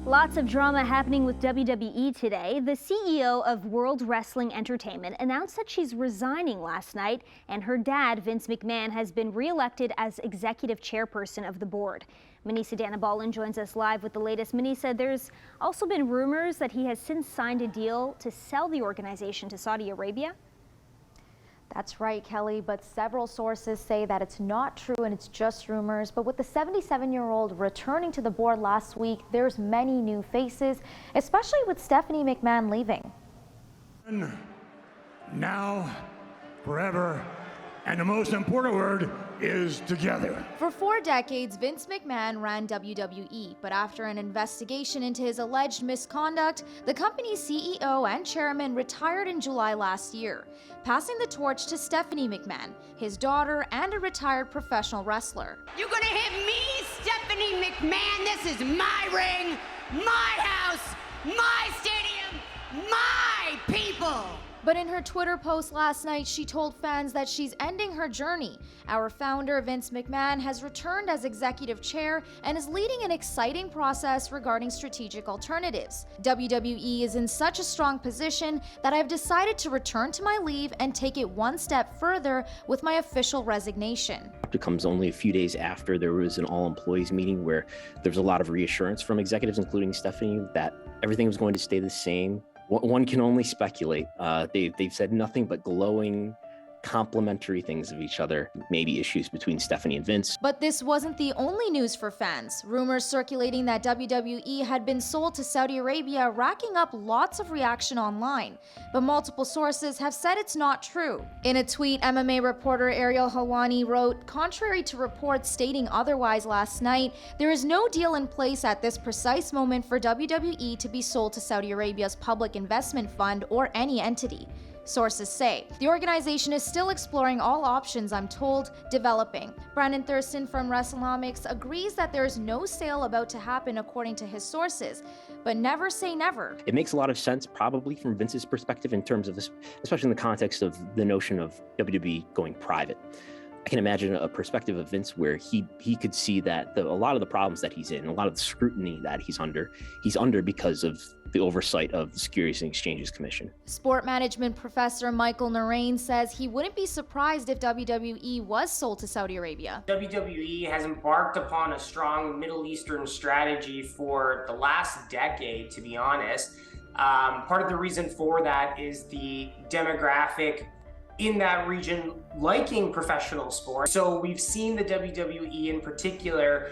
Lots of drama happening with WWE today. The CEO of World Wrestling Entertainment announced that she's resigning last night, and her dad, Vince McMahon, has been re-elected as executive chairperson of the board. Manisa Danabalan joins us live with the latest. Manisa, there's also been rumors that he has since signed a deal to sell the organization to Saudi Arabia. That's right, Kelly, but several sources say that it's not true and it's just rumors. But with the 77-year-old returning to the board last week, there's many new faces, especially with Stephanie McMahon leaving. Now, forever, and the most important word is together. For 4 decades, Vince McMahon ran WWE, but after an investigation into his alleged misconduct, the company's CEO and chairman retired in July last year, passing the torch to Stephanie McMahon, his daughter and a retired professional wrestler. You're gonna hit me, Stephanie McMahon? This is my ring, my house, my stadium, my people! But in her Twitter post last night, she told fans that she's ending her journey. Our founder, Vince McMahon, has returned as executive chair and is leading an exciting process regarding strategic alternatives. WWE is in such a strong position that I've decided to return to my leave and take it one step further with my official resignation. It comes only a few days after there was an all-employees meeting where there was a lot of reassurance from executives, including Stephanie, that everything was going to stay the same. One can only speculate. They've said nothing but glowing, complimentary things of each other, maybe issues between Stephanie and Vince. But this wasn't the only news for fans. Rumors circulating that WWE had been sold to Saudi Arabia, racking up lots of reaction online. But multiple sources have said it's not true. In a tweet, MMA reporter Ariel Helwani wrote, "Contrary to reports stating otherwise last night, there is no deal in place at this precise moment for WWE to be sold to Saudi Arabia's public investment fund or any entity." Sources say the organization is still exploring all options, I'm told, developing. Brandon Thurston from WrestleNomics agrees that there is no sale about to happen according to his sources, but never say never. It makes a lot of sense, probably from Vince's perspective, in terms of this, especially in the context of the notion of WWE going private. I can imagine a perspective of Vince where he could see that a lot of the problems that he's in, a lot of the scrutiny that he's under because of the oversight of the Securities and Exchanges Commission. Sport management professor Michael Narain says he wouldn't be surprised if WWE was sold to Saudi Arabia. WWE has embarked upon a strong Middle Eastern strategy for the last decade, to be honest. Part of the reason for that is the demographic in that region liking professional sports. So we've seen the WWE in particular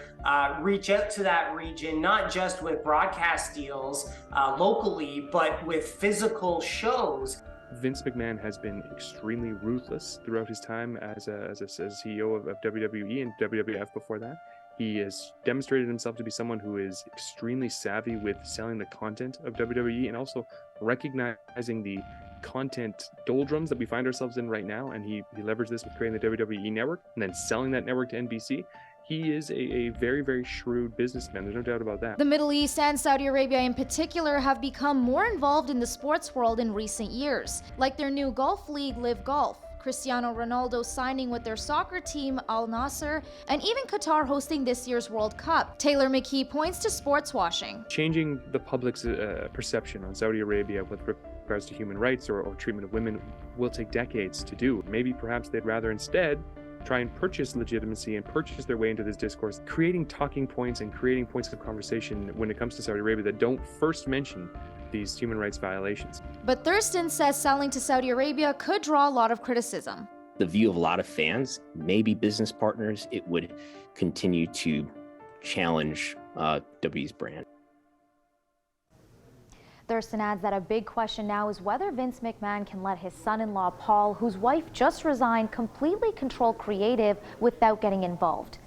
reach out to that region, not just with broadcast deals locally, but with physical shows. Vince McMahon has been extremely ruthless throughout his time as a CEO of WWE and WWF before that. He has demonstrated himself to be someone who is extremely savvy with selling the content of WWE and also recognizing the content doldrums that we find ourselves in right now, and he leveraged this with creating the WWE network and then selling that network to NBC. He is a very, very shrewd businessman. There's no doubt about that. The Middle East and Saudi Arabia in particular have become more involved in the sports world in recent years, like their new golf league, Live Golf, Cristiano Ronaldo signing with their soccer team, Al Nassr, and even Qatar hosting this year's World Cup. Taylor McKee points to sports washing. Changing the public's perception on Saudi Arabia with regards to human rights or treatment of women will take decades to do. Maybe perhaps they'd rather instead try and purchase legitimacy and purchase their way into this discourse, creating talking points and creating points of conversation when it comes to Saudi Arabia that don't first mention these human rights violations. But Thurston says selling to Saudi Arabia could draw a lot of criticism. The view of a lot of fans, maybe business partners, it would continue to challenge WWE's brand. Thurston adds that a big question now is whether Vince McMahon can let his son-in-law Paul, whose wife just resigned, completely control creative without getting involved.